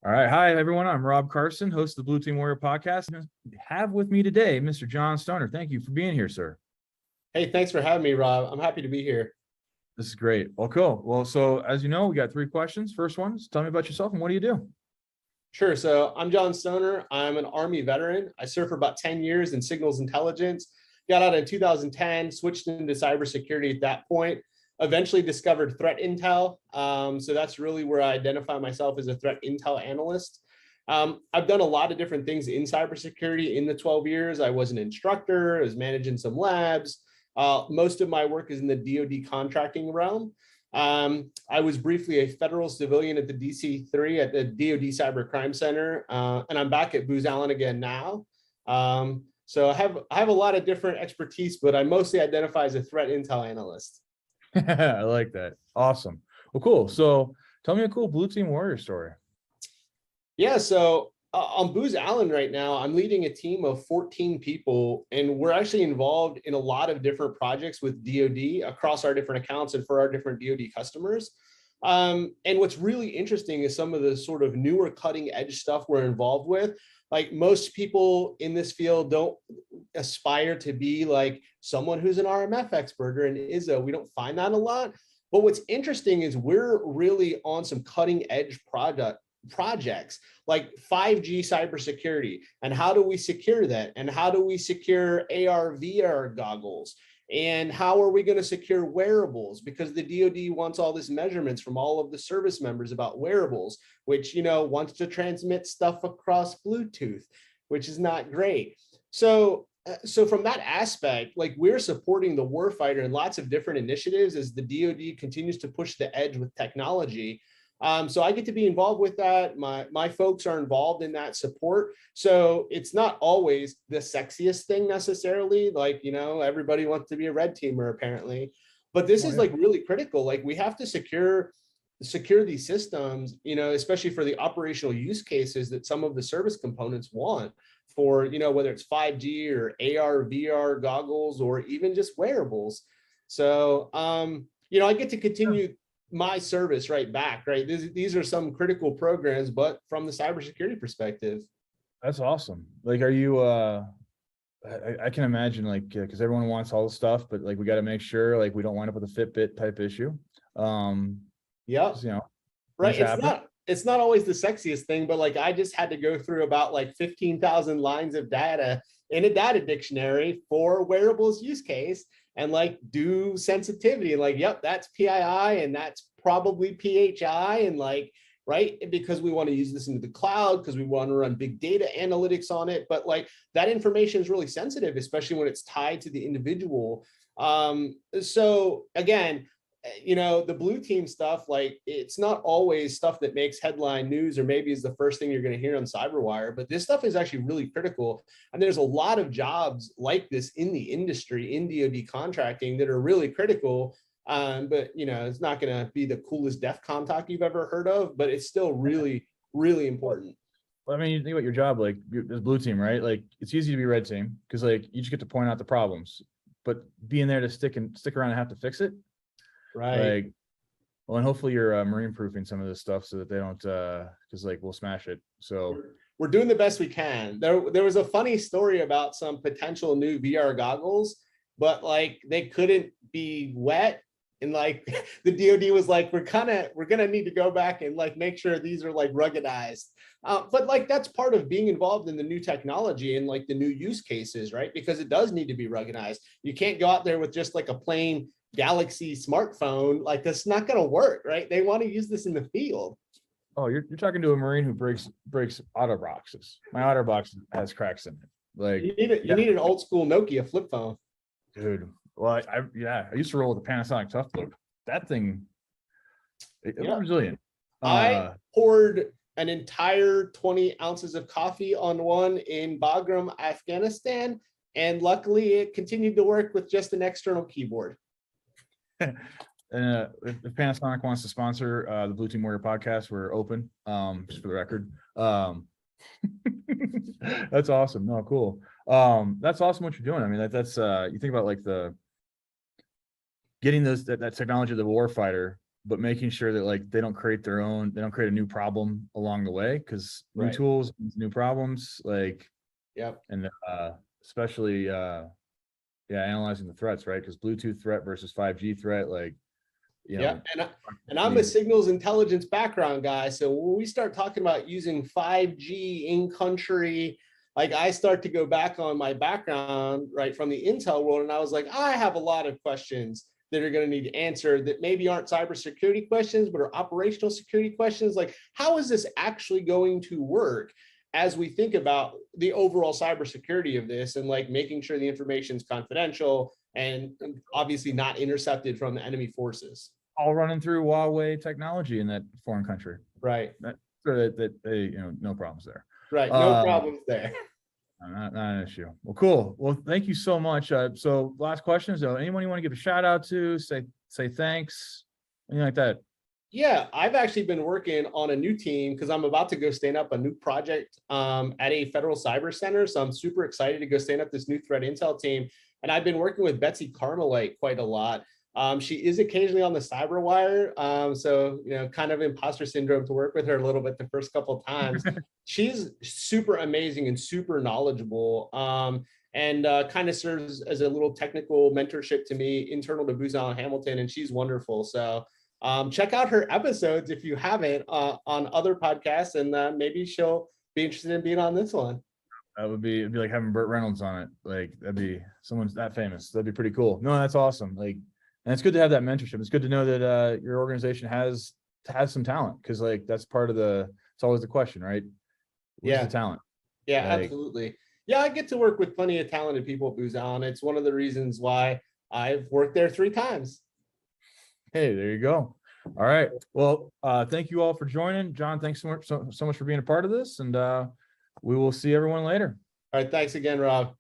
All right. Hi, everyone. I'm Rob Carson, host of the Blue Team Warrior podcast. I have with me today Mr. John Stoner. Thank you for being here, sir. Hey, thanks for having me, Rob. I'm happy to be here. This is great. Well, cool. Well, so as you know, we got three questions. First one is tell me about yourself and what do you do? Sure. So I'm John Stoner. I'm an Army veteran. I served for about 10 years in signals intelligence. Got out in 2010, switched into cybersecurity at that point. Eventually discovered threat intel. So that's really where I identify myself as a threat intel analyst. I've done a lot of different things in cybersecurity in the 12 years. I was an instructor, I was managing some labs. Most of my work is in the DoD contracting realm. I was briefly a federal civilian at the DC-3 at the DoD Cyber Crime Center, and I'm back at Booz Allen again now. So I have a lot of different expertise, but I mostly identify as a threat intel analyst. I like that. Awesome. Well, cool. So tell me a cool Blue Team Warrior story. Yeah, so on Booz Allen right now, I'm leading a team of 14 people, and we're actually involved in a lot of different projects with DoD across our different accounts and for our different DoD customers. And what's really interesting is some of the sort of newer cutting edge stuff we're involved with. Like most people in this field don't aspire to be like someone who's an RMF expert or an ISO. We don't find that a lot. But what's interesting is we're really on some cutting edge projects like 5G cybersecurity. And how do we secure that? And how do we secure AR, VR goggles? And how are we going to secure wearables? Because the DoD wants all this measurements from all of the service members about wearables, which, wants to transmit stuff across Bluetooth, which is not great. So from that aspect, like we're supporting the warfighter in lots of different initiatives as the DoD continues to push the edge with technology. So I get to be involved with that. My folks are involved in that support. So it's not always the sexiest thing necessarily. Like, everybody wants to be a red teamer apparently, but this is like really critical. Like we have to secure these systems, especially for the operational use cases that some of the service components want for, whether it's 5G or AR, VR goggles, or even just wearables. So, I get to continue my service right back, right? These are some critical programs, but from the cybersecurity perspective. That's awesome. Like, are you, I can imagine like, cause everyone wants all the stuff, but like, we got to make sure like we don't wind up with a Fitbit type issue. Yeah. Right. It's not always the sexiest thing, but like, I just had to go through about like 15,000 lines of data in a data dictionary for wearables use case and like do sensitivity and like, yep, that's PII and that's probably PHI and like, right? Because we want to use this into the cloud because we want to run big data analytics on it. But like that information is really sensitive, especially when it's tied to the individual. So again, the blue team stuff, like it's not always stuff that makes headline news or maybe is the first thing you're going to hear on CyberWire, but this stuff is actually really critical. And there's a lot of jobs like this in the industry, in DoD contracting that are really critical. But it's not going to be the coolest DEFCON talk you've ever heard of, but it's still really, really important. Well, I mean, you think about your job, like as blue team, right? Like it's easy to be red team because like you just get to point out the problems, but being there to stick around and have to fix it. Right. Like, well, and hopefully you're marine proofing some of this stuff so that they don't, because like we'll smash it. So we're doing the best we can. There was a funny story about some potential new VR goggles, but like they couldn't be wet. And like the DoD was like, we're gonna need to go back and like make sure these are like ruggedized. But like that's part of being involved in the new technology and like the new use cases, right? Because it does need to be ruggedized. You can't go out there with just like a plain Galaxy smartphone. Like that's not gonna work, right? They want to use this in the field. Oh, you're talking to a Marine who breaks auto boxes. My auto box has cracks in it. Like you need an old school Nokia flip phone. Dude. Well, I used to roll with the Panasonic Tough Look. That thing, it was resilient. I poured an entire 20 ounces of coffee on one in Bagram, Afghanistan, and luckily it continued to work with just an external keyboard. If Panasonic wants to sponsor the Blue Team Warrior podcast, we're open. Just for the record. That's awesome. No, cool. That's awesome what you're doing. I mean, that's you think about like the getting that technology to the warfighter but making sure that like they don't create a new problem along the way, because new Right. tools, new problems, like, Yep. and especially analyzing the threats, right? Because Bluetooth threat versus 5G threat, like, Yeah, and I'm a signals intelligence background guy. So when we start talking about using 5G in country, like I start to go back on my background, right, from the Intel world. And I was like, I have a lot of questions that are going to need answered that maybe aren't cybersecurity questions, but are operational security questions. Like, how is this actually going to work as we think about the overall cybersecurity of this, and like making sure the information is confidential and obviously not intercepted from the enemy forces. all running through Huawei technology in that foreign country. Right. So that they, no problems there. Right. No problems there. Not an issue. Well, cool. Well, thank you so much. So last questions though. Anyone you want to give a shout out to, say thanks, anything like that? Yeah, I've actually been working on a new team because I'm about to go stand up a new project at a federal cyber center. So I'm super excited to go stand up this new threat intel team. And I've been working with Betsy Carmelite quite a lot. She is occasionally on the CyberWire. So, kind of imposter syndrome to work with her a little bit the first couple of times. She's super amazing and super knowledgeable. And kind of serves as a little technical mentorship to me internal to Booz Allen Hamilton. And she's wonderful. So check out her episodes if you haven't on other podcasts, and maybe she'll be interested in being on this one. It'd be like having Burt Reynolds on it. Like that'd be someone's that famous. That'd be pretty cool. No, that's awesome. Like, and it's good to have that mentorship. It's good to know that your organization has some talent, because like that's part of it's always the question, right? Where's the talent? Yeah, like, absolutely. Yeah, I get to work with plenty of talented people at Booz Allen. It's one of the reasons why I've worked there 3 times. Hey, there you go. All right. Well, thank you all for joining. John, thanks so much for being a part of this, and we will see everyone later. All right. Thanks again, Rob.